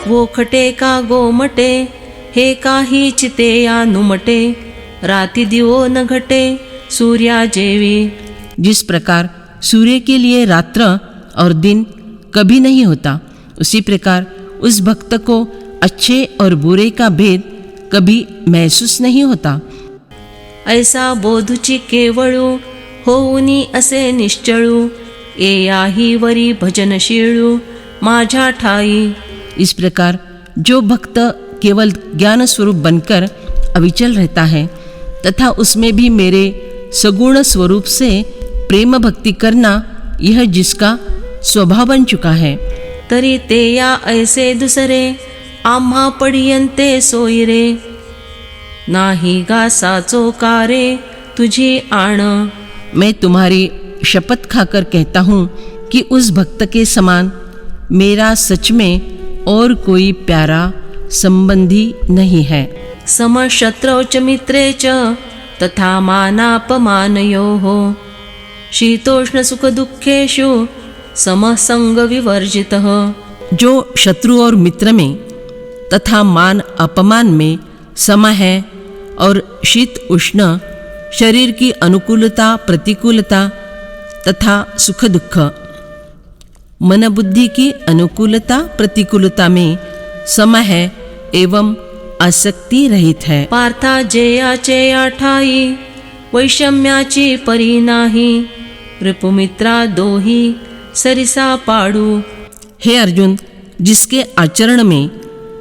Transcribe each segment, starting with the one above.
वो खटे का गोमटे, हे काही चिते या नुमटे, राती दिवो न घटे सूर्या जेवी। जिस प्रकार सूर्य के लिए रात्र और दिन कभी नहीं होता, उसी प्रकार उस भक्त को अच्छे और बुरे का भेद कभी महसूस नहीं होता। ऐसा बोधुची केवळू, होऊनी असे निश्चळू, येयाही वरी भजनशीळू माझ्या ठाई। इस प्रकार जो भक्त केवल ज्ञान स्वरूप बनकर अविचल रहता है तथा उसमें भी मेरे सगुण स्वरूप से प्रेम भक्ति करना, यह जिसका स्वभाव बन चुका है, तरी ते या ऐसे दुसरे आम्हा पडियंते सोयरे, नाही गा साचो कारे तुझी आण। मैं तुम्हारी शपथ खाकर कहता हूँ कि उस भक्त के समान मेरा सच में और कोई प्यारा संबंधी नहीं है। समशत्रौ च मित्रे च तथा मानापमानयोः, शीतोष्ण सुख दुःखेषु समसंग विवर्जितः। जो शत्रु और मित्र में तथा मान अपमान में सम है और शीत उष्ण शरीर की अनुकूलता प्रतिकूलता तथा सुख दुख मन बुद्धि की अनुकूलता प्रतिकूलता में सम है एवं आसक्ति रहित है। पार्था जेयाचे आठाई, वैषम्याची परी नाही, रिपुमित्रा दोही सरिसा पाडू। हे अर्जुन, जिसके आचरण में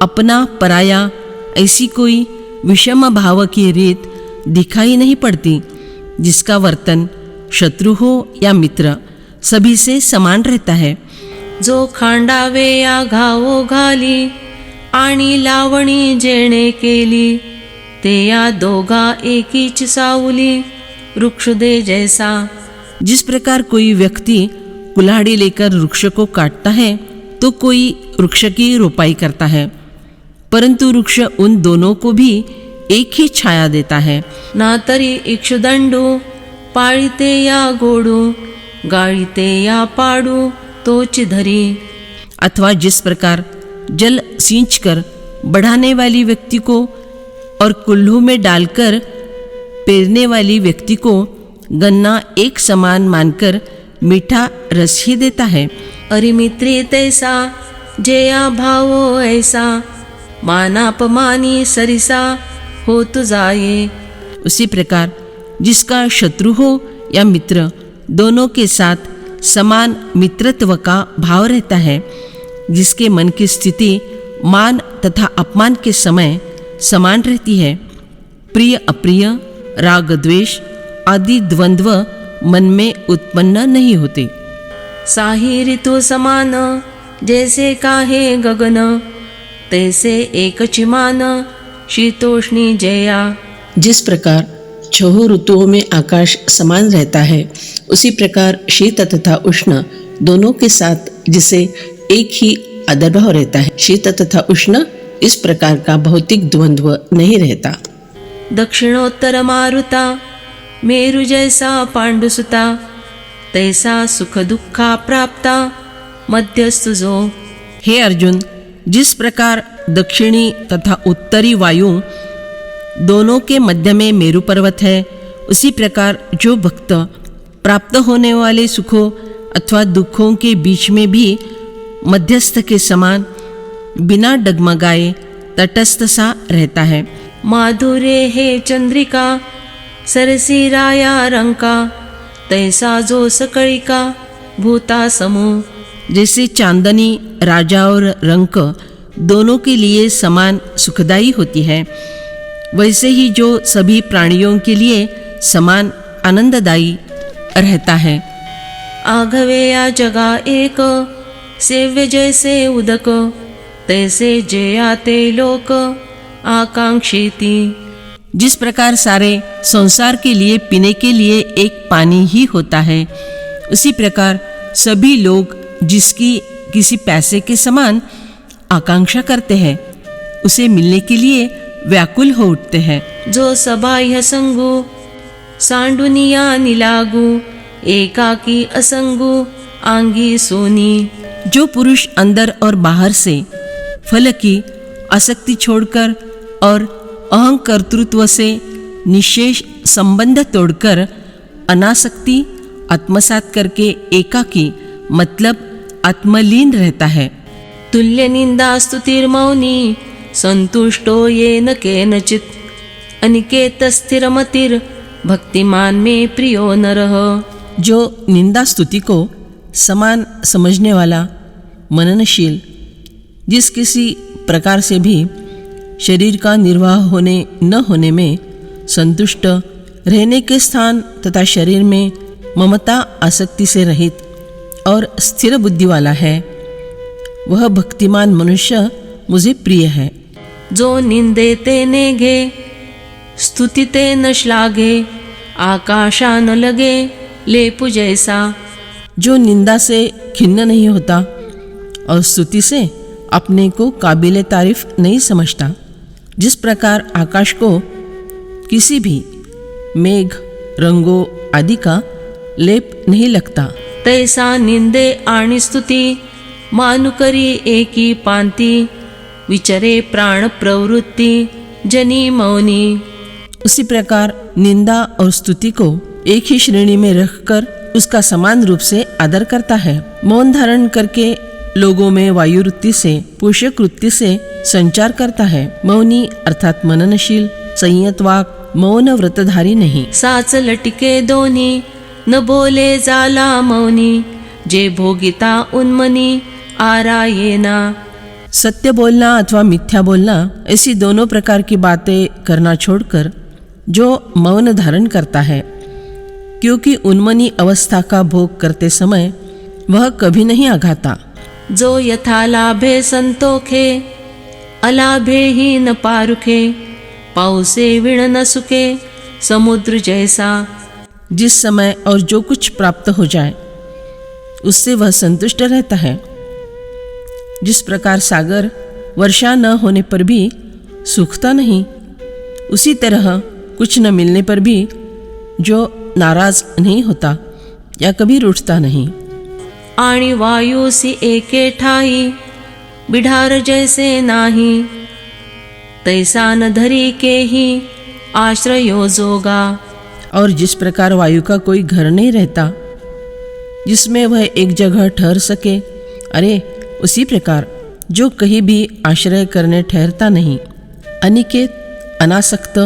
अपना पराया ऐसी कोई विषम भाव की रीत दिखाई नहीं पड़ती, जिसका वर्तन शत्रु हो या मित्र सभी से समान रहता है। जो खांडावे या घावो घाली, आणि लावणी जेणे केली, ते या दोघा एकीच सावली, वृक्षदे जैसा। जिस प्रकार कोई व्यक्ति कुल्हाड़ी लेकर वृक्ष को काटता है तो कोई वृक्ष की रोपाई करता है, परंतु वृक्ष उन दोनों को भी एक ही छाया देता है। ना तरी इक्षुदंडू, पाळीते या गोडू, गाळीते या पाडू तोच धरी। अथवा जिस प्रकार जल सींचकर बढ़ाने वाली व्यक्ति को और कुल्लू में डालकर पेरने वाली व्यक्ति को गन्ना एक समान मानकर मीठा रस ही देता है। अरिमित्री तैसा, जेया भावो ऐसा, मानापमानी सरिसा होत जाये। उसी प्रकार जिसका शत्रु हो या मित्र, दोनों के साथ समान मित्रत्व का भाव रहता है, जिसके मन की स्थिति मान तथा अपमान के समय समान रहती है, प्रिय अप्रिय राग द्वेष आदि द्वंद्व मन में उत्पन्न नहीं होते। साही ऋतु समान, जैसे काहे गगन, तैसे एकच मान, शीतोष्णी जया। जिस प्रकार छह ऋतुओं में आकाश समान रहता है, उसी प्रकार शीत तथा उष्ण दोनों के साथ जिसे एक ही आदरभाव रहता है, शीत तथा उष्ण इस प्रकार का भौतिक द्वंद्व नहीं रहता। दक्षिणोत्तर मारुता, मेरु जैसा पांडुसुता, तैसा सुख दुखा प्राप्ता मध्यस्थु जो। हे अर्जुन, जिस प्रकार दक्षिणी तथा उत्तरी वायु दोनों के मध्य में मेरु पर्वत है, उसी प्रकार जो भक्त प्राप्त होने वाले सुखों अथवा दुखों के बीच में भी मध्यस्थ के समान बिना डगमगाए तटस्थ सा रहता है। माधुर्य हे चंद्रिका, सरसी राया रंका, तैसा जो सकळिका भूता समूह। जैसे चांदनी राजा और रंक दोनों के लिए समान सुखदायी होती है, वैसे ही जो सभी प्राणियों के लिए समान आनंददायी रहता है। आघवे या जगा एक, सेव्य जैसे उदक, तैसे जयाते लोक आकांक्षेती। जिस प्रकार सारे संसार के लिए पीने के लिए एक पानी ही होता है, उसी प्रकार सभी लोग जिसकी किसी पैसे के समान आकांक्षा करते हैं, उसे मिलने के लिए व्याकुल हो उठते हैं। जो सबाह्य संगू, सांडुनिया निलागू, एकाकी असंगू आंगी सोनी। जो पुरुष अंदर और बाहर से फल की आसक्ति छोड़कर और अहंकर्तृत्व से निशेष संबंध तोड़कर अनासक्ति आत्मसात करके एकाकी मतलब आत्मलीन रहता है। तुल्य निंदा स्तुतिर्मौनी संतुष्टो येन केनचित् अनिकेत स्थिरमतिर् भक्तिमान में प्रियो नरः। जो निंदा स्तुति को समान समझने वाला मननशील, जिस किसी प्रकार से भी शरीर का निर्वाह होने न होने में संतुष्ट, रहने के स्थान तथा शरीर में ममता आसक्ति से रहित और स्थिर बुद्धि वाला है, वह भक्तिमान मनुष्य मुझे प्रिय है। जो निंदेते नेघे स्तुतिते न श्लाघे आकाशा न लगे लेपु जैसा। जो निंदा से खिन्न नहीं होता और स्तुति से अपने को काबिले तारीफ नहीं समझता, जिस प्रकार आकाश को किसी भी मेघ रंगों आदि का लेप नहीं लगता, तैसा निंदे आणि स्तुति मानु करी एकी पांती विचरे प्राण प्रवृत्ति जनी मौनी। उसी प्रकार निंदा और स्तुति को एक ही श्रेणी में रखकर उसका समान रूप से आदर करता है। मौन धारण करके लोगों में वायुवृत्ति से पोषक वृत्ति से संचार करता है। मौनी अर्थात मननशील, संयत वाक, मौन व्रतधारी नहीं। साच लटिके दोन्ही न बोले जाला मौनी जे भोगिता उन्मनी आरायेना। सत्य बोलना अथवा मिथ्या बोलना ऐसी दोनों प्रकार की बातें करना छोड़कर जो मौन धारण करता है, क्योंकि उन्मनी अवस्था का भोग करते समय वह कभी नहीं आघाता। जो यथा लाभे संतोखे अलाभे ही न पारुखे पाउसे विण न सुखे समुद्र जैसा। जिस समय और जो कुछ प्राप्त हो जाए उससे वह संतुष्ट रहता है। जिस प्रकार सागर वर्षा न होने पर भी सूखता नहीं, उसी तरह कुछ न मिलने पर भी जो नाराज नहीं होता या कभी रूठता नहीं। आणि वायुसी एके ठाई बिढार जैसे नाही तैसा न धरी के ही आश्रयो जोगा। और जिस प्रकार वायु का कोई घर नहीं रहता जिसमें वह एक जगह ठहर सके, अरे उसी प्रकार जो कहीं भी आश्रय करने ठहरता नहीं। अनिकेत, अनासक्त,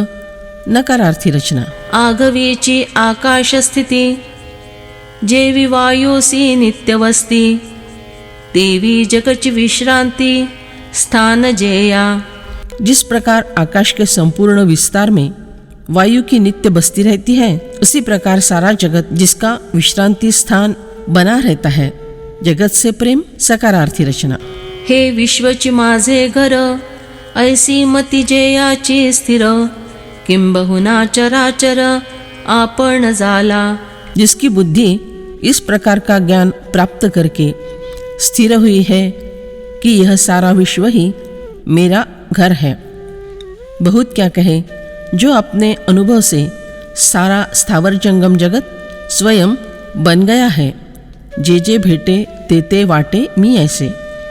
नकारार्थी रचना। आगवीची आकाश स्थिती जेवी वायुसी नित्यवस्ती देवी जगच विश्रांती स्थान जेया। जिस प्रकार आकाश के संपूर्ण विस्तार में वायु की नित्य बस्ती रहती है, उसी प्रकार सारा जगत जिसका विश्रांति स्थान बना रहता है। जगत से प्रेम, सकारार्थी रचना। हे विश्वची माझे घर ऐसी मती जेयाची स्थिर किंबहुना चराचर आपण जाला। जिसकी बुद्धि इस प्रकार का ज्ञान प्राप्त करके स्थिर हुई है कि यह सारा विश्व ही मेरा घर है। बहुत क्या कहे जो अपने अनुभव से सारा स्थावर जंगम जगत स्वयं बन गया है। जे जे भेटे ते ते वाटे मी ऐसे।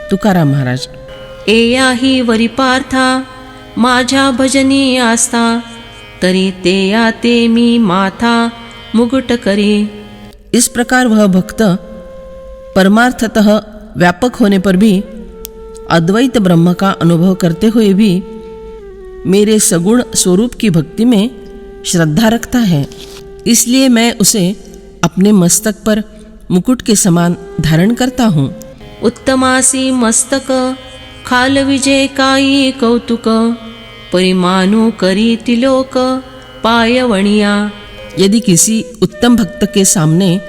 तुकाराम महाराज। एया ही वरी पार्था माझ्या भजनी आस्था तरी ते या ते मी माथा मुकुट करी। इस प्रकार वह भक्त परमार्थतः व्यापक होने पर भी अद्वैत ब्रह्म का अनुभव करते हुए भी मेरे सगुण स्वरूप की भक्ति में श्रद्धा रखता है, इसलिए मैं उसे अपने मस्तक पर मुकुट के समान धारण करता हूँ। उत्तमासी मस्तक खाल विजय काई कौतुक परिमानु करी तिलोक पायवणिया। यदि किसी उत्तम भक्त के सामने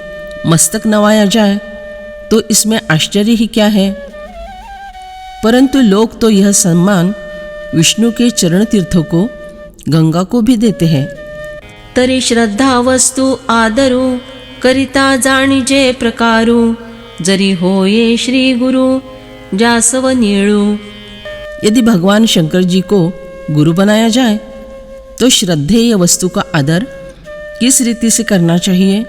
मस्तक नवाया जाए तो इसमें आश्चर्य ही क्या है, परंतु लोग तो यह सम्मान विष्णु के चरण तीर्थों को, गंगा को भी देते हैं। तरी श्रद्धा वस्तु आदरू करिता जाणिजे प्रकारू जरी होये श्री गुरु जासव नीळू। यदि भगवान शंकर जी को गुरु बनाया जाए तो श्रद्धेय वस्तु का आदर किस रीति से करना चाहिए,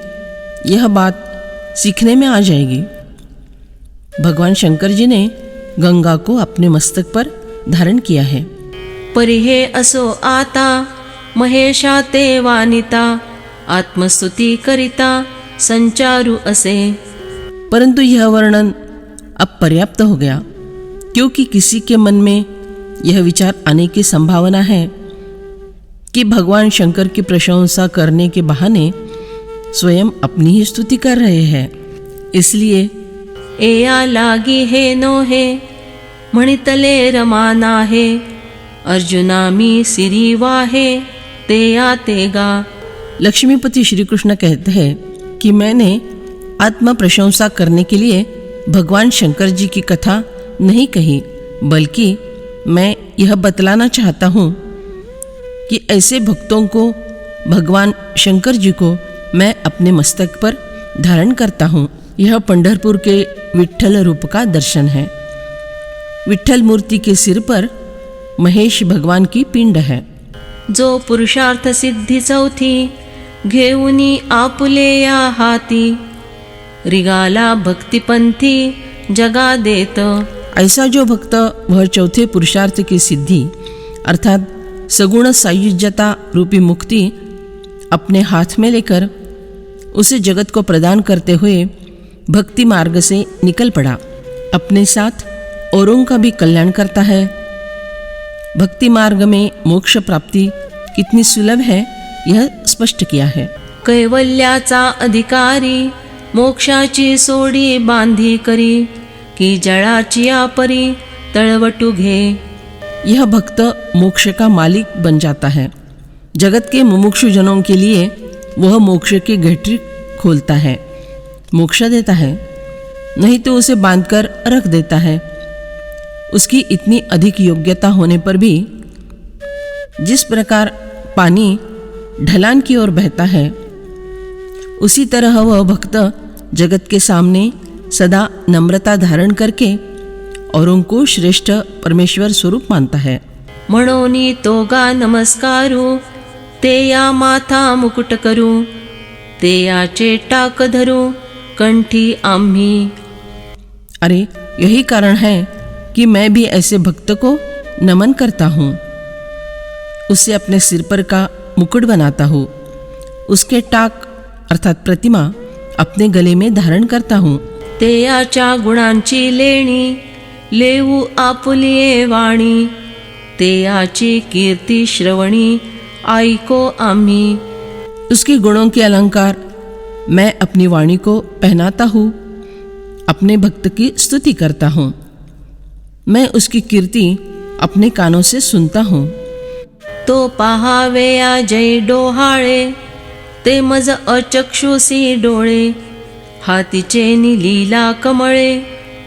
यह बात सीखने में आ जाएगी। भगवान शंकर जी ने गंगा को अपने मस्तक पर धारण किया है। परिहे असो आता महेशा ते वानिता आत्मस्तुति करिता संचारु असे। परंतु यह वर्णन अब पर्याप्त हो गया, क्योंकि किसी के मन में यह विचार आने की संभावना है कि भगवान शंकर की प्रशंसा करने के बहाने स्वयं अपनी ही स्तुति कर रहे हैं। इसलिए एया लागी हे नो हे म्हणितले रमाना हे अर्जुना मी सिरी वाहे ते आतेगा। लक्ष्मीपति श्री कृष्ण कहते हैं कि मैंने आत्म प्रशंसा करने के लिए भगवान शंकर जी की कथा नहीं कही, बल्कि मैं यह बतलाना चाहता हूँ कि ऐसे भक्तों को भगवान शंकर जी को मैं अपने मस्तक पर धारण करता हूँ। यह पंढरपुर के विट्ठल रूप का दर्शन है। विट्ठल मूर्ति के सिर पर महेश भगवान की पिंड है। जो पुरुषार्थ सिद्धी चौथी घेऊनी आपुले या हाती रिगाला भक्तिपंथी जगा देत। ऐसा जो भक्त वह चौथे पुरुषार्थ की सिद्धि अर्थात सगुण सायुज्यता रूपी मुक्ति अपने हाथ में लेकर उसे जगत को प्रदान करते हुए भक्ति मार्ग से निकल पड़ा, अपने साथ औरों का भी कल्याण करता है। भक्ति मार्ग में मोक्ष प्राप्ति कितनी सुलभ है यह स्पष्ट किया है। कैवल्याचा अधिकारी मोक्षाची सोडी बांधी करी की जळाची आपरी तळवटू घे। यह भक्त मोक्ष का मालिक बन जाता है। जगत के मुमुक्षु जनों के लिए वह मोक्ष की गठरी खोलता है, मोक्ष देता है, नहीं तो उसे बांधकर रख देता है। उसकी इतनी अधिक योग्यता होने पर भी जिस प्रकार पानी ढलान की ओर बहता है, उसी तरह वह भक्त जगत के सामने सदा नम्रता धारण करके औरों को श्रेष्ठ परमेश्वर स्वरूप मानता है। म्हणोनी तोगा नमस्कारू ते या माथा मुकुट करू ते याचे टाक धरू कंठी आम्ही। अरे यही कारण है कि मैं भी ऐसे भक्त को नमन करता हूँ, उसे अपने सिर पर का मुकुट बनाता हूँ, उसके टाक अर्थात प्रतिमा अपने गले में धारण करता हूँ। ते याच्या गुणांची लेणी लेऊ आपुलिये वाणी ते याची कीर्ती श्रवणी ऐको आम्ही। उसके गुणों के अलंकार मैं अपनी वाणी को पहनाता हूँ, अपने भक्त की स्तुति करता हूँ, मैं उसकी कीर्ति अपने कानों से सुनता हूँ। तो पहावे या जय डोहाळे ते मज अचक्षुसी डोळे हातीचे लीला कमळे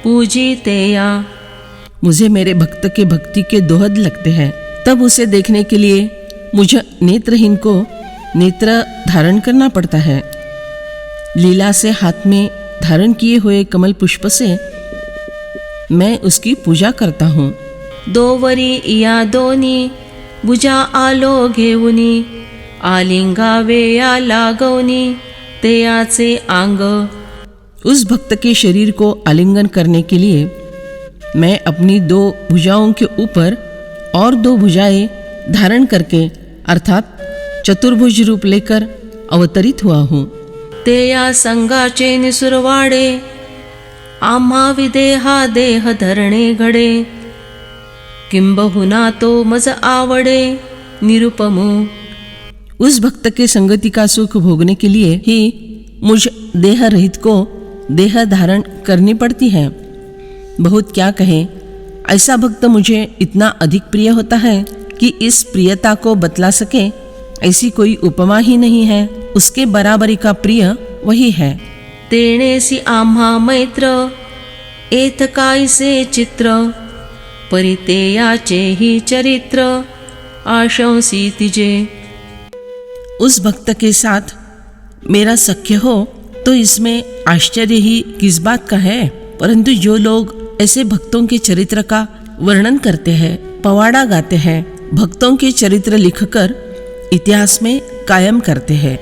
पूजी ते या। मुझे मेरे भक्त के भक्ति के दोहद लगते हैं, तब उसे देखने के लिए मुझे नेत्रहीन को नेत्र धारण करना पड़ता है। लीला से हाथ में धारण किए हुए कमल पुष्प से मैं उसकी पूजा करता हूँ। दोवरी या दोनी भुजा आलो घेऊनी आलिंगावे या लागवनी ते याचे आंग। उस भक्त के शरीर को आलिंगन करने के लिए मैं अपनी 2 भुजाओं के ऊपर और 2 भुजाएं धारण करके अर्थात चतुर्भुज रूप लेकर अवतरित हुआ हूँ। ते या संगाचे निसुरवाडे आम्हा विदेहा देह धरणे घडे किंबहुना तो मज आवडे निरुपमो। उस भक्त के संगति का सुख भोगने के लिए ही मुझ देह रहित को देह धारण करनी पड़ती है। बहुत क्या कहे, ऐसा भक्त मुझे इतना अधिक प्रिय होता है कि इस प्रियता को बतला सके ऐसी कोई उपमा ही नहीं है। उसके बराबरी का प्रिय वही है। तेणेसी आम्हा मैत्र एथ कायसे चित्र परितेयाचे ही चरित्र आशंसी तिजे। उस भक्त के साथ मेरा सख्य हो तो इसमें आश्चर्य ही किस बात का है। परंतु जो लोग ऐसे भक्तों के चरित्र का वर्णन करते हैं, पवाड़ा गाते हैं, भक्तों के चरित्र लिखकर इतिहास में कायम करते हैं,